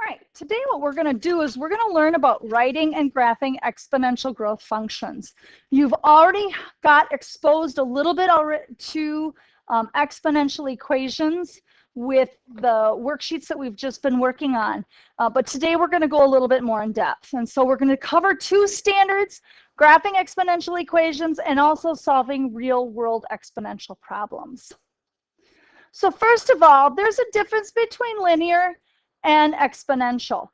All right, today what we're going to do is we're going to learn about writing and graphing exponential growth functions. You've already got exposed a little bit to exponential equations with the worksheets that we've just been working on. But today we're going to go a little bit more in depth. And so we're going to cover two standards, graphing exponential equations and also solving real-world exponential problems. So first of all, there's a difference between linear and exponential.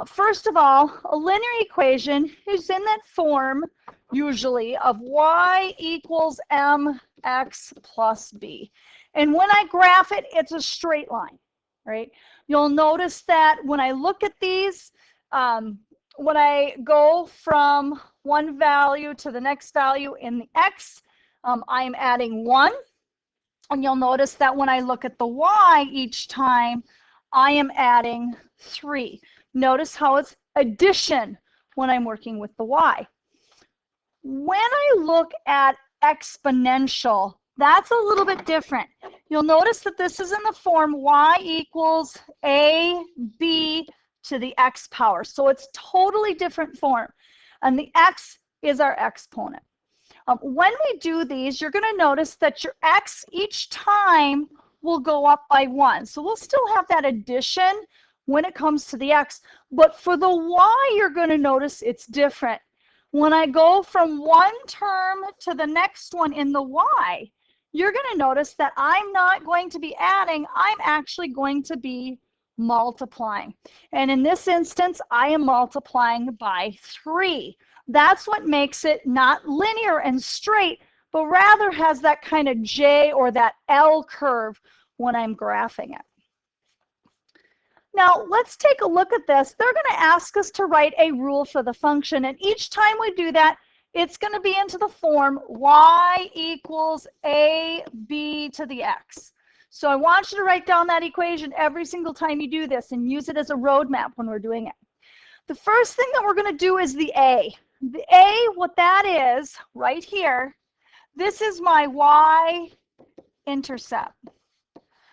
First of all, a linear equation is in that form, usually, of y equals mx plus b. And when I graph it, it's a straight line, right? You'll notice that when I look at these, when I go from one value to the next value in the x, I'm adding 1. And you'll notice that when I look at the y each time, I am adding 3. Notice how it's addition when I'm working with the y. When I look at exponential, that's a little bit different. You'll notice that this is in the form y equals ab to the x power. So it's totally different form. And the x is our exponent. When we do these, you're going to notice that your x each time will go up by 1. So we'll still have that addition when it comes to the x. But for the y, you're going to notice it's different. When I go from one term to the next one in the y, you're going to notice that I'm not going to be adding, I'm actually going to be multiplying. And in this instance, I am multiplying by 3. That's what makes it not linear and straight, but rather has that kind of J or that L curve when I'm graphing it. Now, let's take a look at this. They're going to ask us to write a rule for the function, and each time we do that, it's going to be into the form y equals ab to the x. So I want you to write down that equation every single time you do this and use it as a roadmap when we're doing it. The first thing that we're going to do is the a. The a, what that is, right here, this is my y-intercept.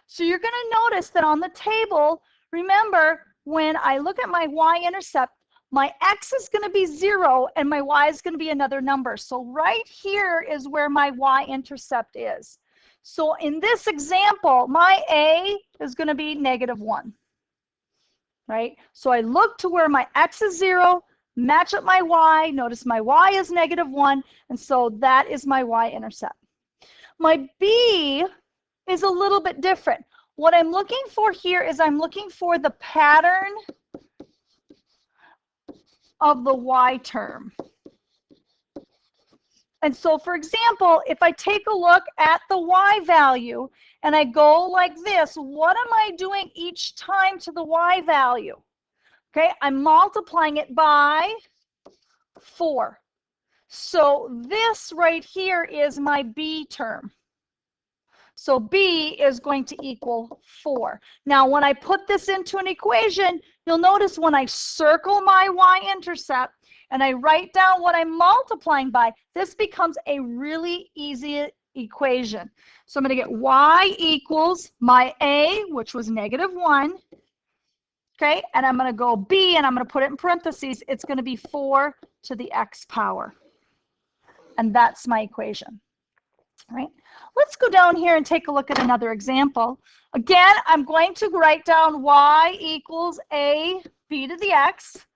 So you're going to notice that on the table, remember, when I look at my y-intercept, my x is going to be 0 and my y is going to be another number. So right here is where my y-intercept is. So in this example, my a is going to be -1, right? So I look to where my x is 0, match up my y, notice my y is -1, and so that is my y-intercept. My b is a little bit different. What I'm looking for here is I'm looking for the pattern of the y term. And so, for example, if I take a look at the y value and I go like this, what am I doing each time to the y value? Okay, I'm multiplying it by 4. So this right here is my b term. So b is going to equal 4. Now, when I put this into an equation, you'll notice when I circle my y-intercept and I write down what I'm multiplying by, this becomes a really easy equation. So I'm going to get y equals my a, which was -1. Okay, and I'm going to go b, and I'm going to put it in parentheses. It's going to be 4 to the x power. And that's my equation. All right, let's go down here and take a look at another example. Again, I'm going to write down y equals a b to the x.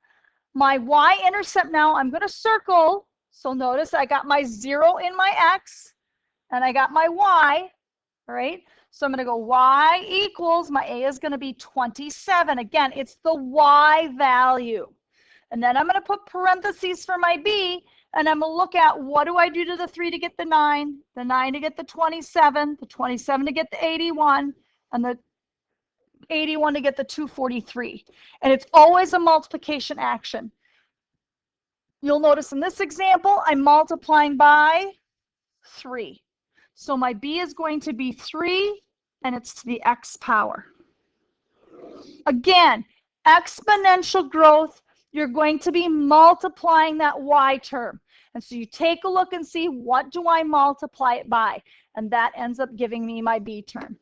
My y-intercept now, I'm going to circle. So notice I got my 0 in my x, and I got my y. All right, so I'm going to go y equals, my a is going to be 27. Again, it's the y value. And then I'm going to put parentheses for my b, and I'm going to look at what do I do to the 3 to get the 9 to get the 27 to get the 81, and the 81 to get the 243. And it's always a multiplication action. You'll notice in this example, I'm multiplying by 3. So my b is going to be 3, and it's to the x power. Again, exponential growth, you're going to be multiplying that y term. And so you take a look and see, what do I multiply it by? And that ends up giving me my b term.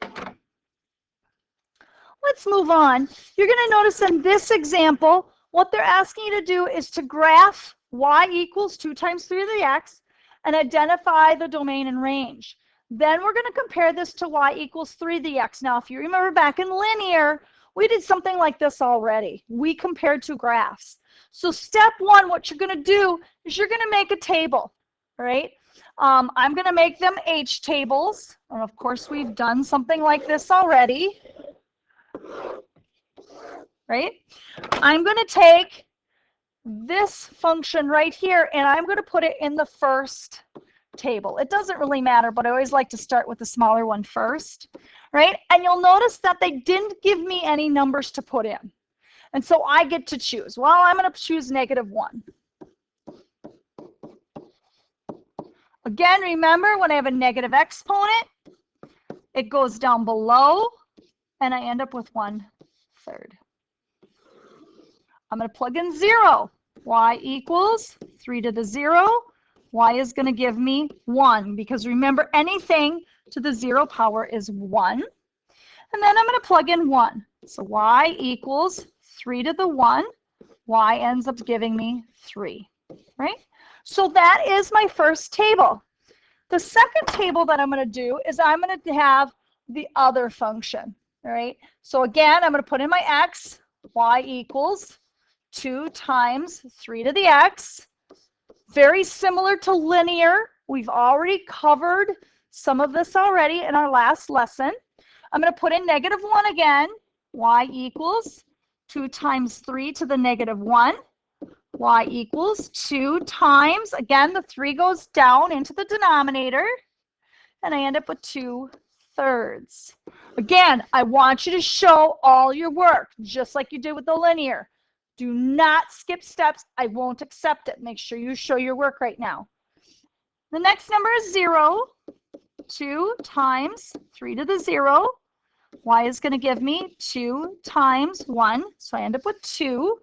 let's move on. You're going to notice in this example, what they're asking you to do is to graph y equals 2 times 3 to the x and identify the domain and range. Then we're going to compare this to y equals 3 to the x. Now, if you remember back in linear, we did something like this already. We compared two graphs. So step one, what you're going to do is you're going to make a table, right? I'm going to make them H tables. And of course, we've done something like this already, right? I'm going to take this function right here, and I'm going to put it in the first table. It doesn't really matter, but I always like to start with the smaller one first, right? And you'll notice that they didn't give me any numbers to put in. And so I get to choose. Well, I'm going to choose -1. Again, remember, when I have a negative exponent, it goes down below, and I end up with 1/3. I'm going to plug in 0. Y equals 3 to the 0. Y is going to give me 1, because remember, anything to the 0 power is 1. And then I'm going to plug in 1. So y equals 3 to the 1. Y ends up giving me 3, right? So that is my first table. The second table that I'm going to do is I'm going to have the other function, all right? So again, I'm going to put in my x. Y equals 2 times 3 to the x. Very similar to linear. We've already covered some of this already in our last lesson. I'm going to put in -1 again. Y equals 2 times 3 to the -1. Y equals 2 times, again, the 3 goes down into the denominator, and I end up with 2/3. Again, I want you to show all your work, just like you did with the linear. Do not skip steps. I won't accept it. Make sure you show your work right now. The next number is 0. 2 times 3 to the 0. Y is going to give me 2 times 1. So I end up with 2.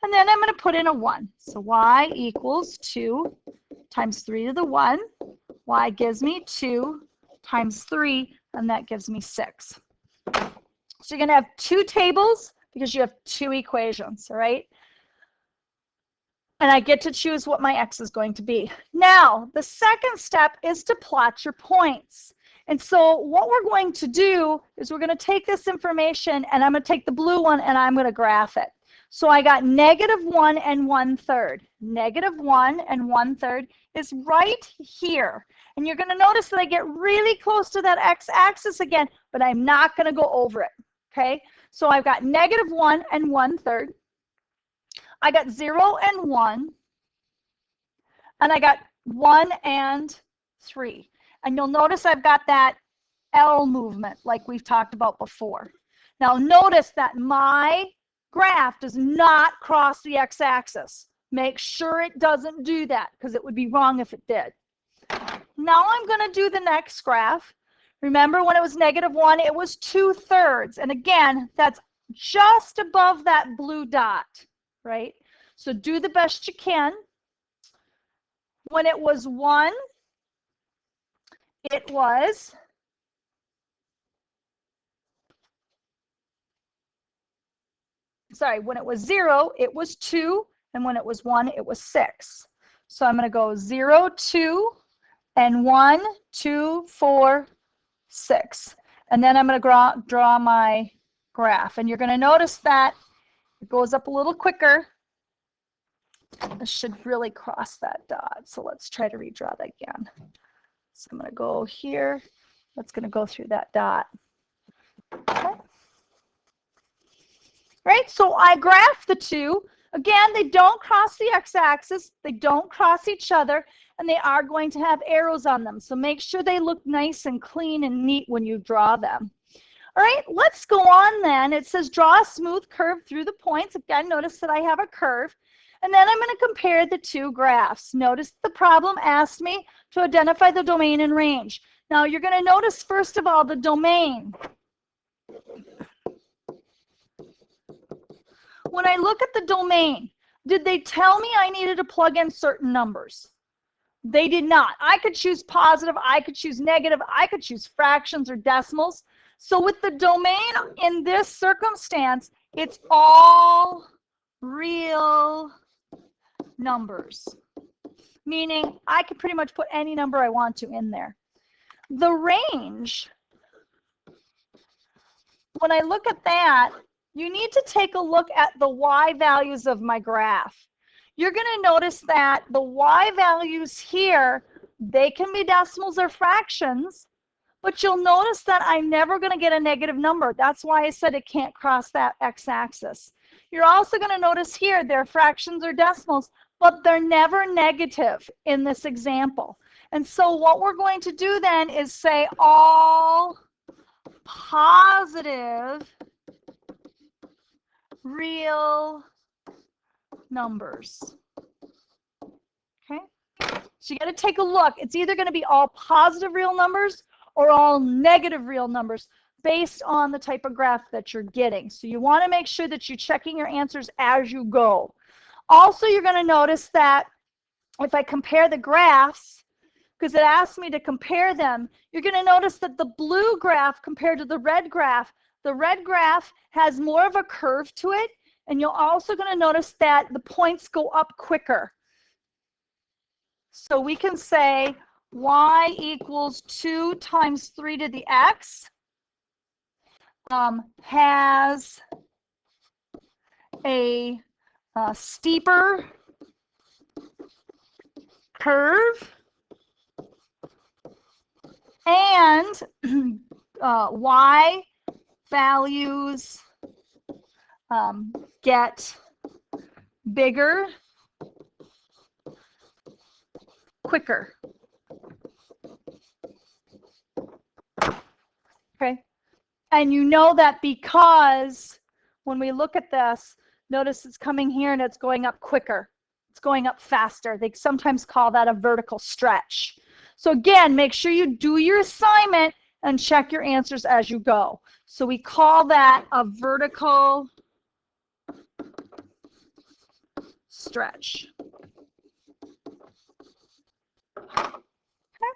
And then I'm going to put in a 1. So y equals 2 times 3 to the 1. Y gives me 2 times 3, and that gives me 6. So you're going to have two tables because you have two equations, all right? And I get to choose what my x is going to be. Now, the second step is to plot your points. And so what we're going to do is we're going to take this information, and I'm going to take the blue one, and I'm going to graph it. So I got -1 and 1/3. -1 and 1/3 is right here. And you're going to notice that I get really close to that x-axis again, but I'm not going to go over it, okay? So I've got -1 and 1/3. I got 0 and 1. And I got 1 and 3. And you'll notice I've got that L movement like we've talked about before. Now notice that my graph does not cross the x-axis. Make sure it doesn't do that, because it would be wrong if it did. Now I'm going to do the next graph. Remember, when it was -1, it was 2/3. And again, that's just above that blue dot, right? So do the best you can. When it was 1, it was when it was 0, it was 2, and when it was 1, it was 6. So I'm going to go 0, 2, and 1, 2, 4, 6. And then I'm going to draw my graph. And you're going to notice that it goes up a little quicker. This should really cross that dot. So let's try to redraw that again. So I'm going to go here. That's going to go through that dot. Okay. Right, so I graph the two. Again, they don't cross the x-axis, they don't cross each other, and they are going to have arrows on them. So make sure they look nice and clean and neat when you draw them. All right, let's go on then. It says draw a smooth curve through the points. Again, notice that I have a curve. And then I'm going to compare the two graphs. Notice the problem asked me to identify the domain and range. Now you're going to notice, first of all, the domain. When I look at the domain, did they tell me I needed to plug in certain numbers? They did not. I could choose positive, I could choose negative, I could choose fractions or decimals. So with the domain in this circumstance, it's all real numbers, meaning I can pretty much put any number I want to in there. The range, when I look at that, you need to take a look at the y values of my graph. You're going to notice that the y values here, they can be decimals or fractions, but you'll notice that I'm never going to get a negative number. That's why I said it can't cross that x-axis. You're also going to notice here they're fractions or decimals, but they're never negative in this example. And so what we're going to do then is say all positive real numbers. Okay? So you got to take a look. It's either going to be all positive real numbers or all negative real numbers based on the type of graph that you're getting. So you want to make sure that you're checking your answers as you go. Also, you're going to notice that if I compare the graphs, because it asks me to compare them, you're going to notice that the blue graph compared to the red graph has more of a curve to it, and you're also going to notice that the points go up quicker. So we can say y equals 2 times 3 to the x has a steeper curve, and y values get bigger quicker. Okay, and you know that because when we look at this, notice it's coming here and it's going up quicker. It's going up faster. They sometimes call that a vertical stretch. So again, make sure you do your assignment and check your answers as you go. So we call that a vertical stretch. Okay.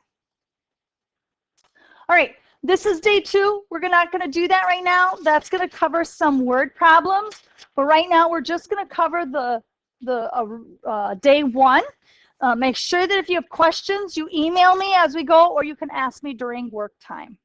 All right, this is day 2. We're not going to do that right now. That's going to cover some word problems. But right now, we're just going to cover the day 1. Make sure that if you have questions, you email me as we go, or you can ask me during work time.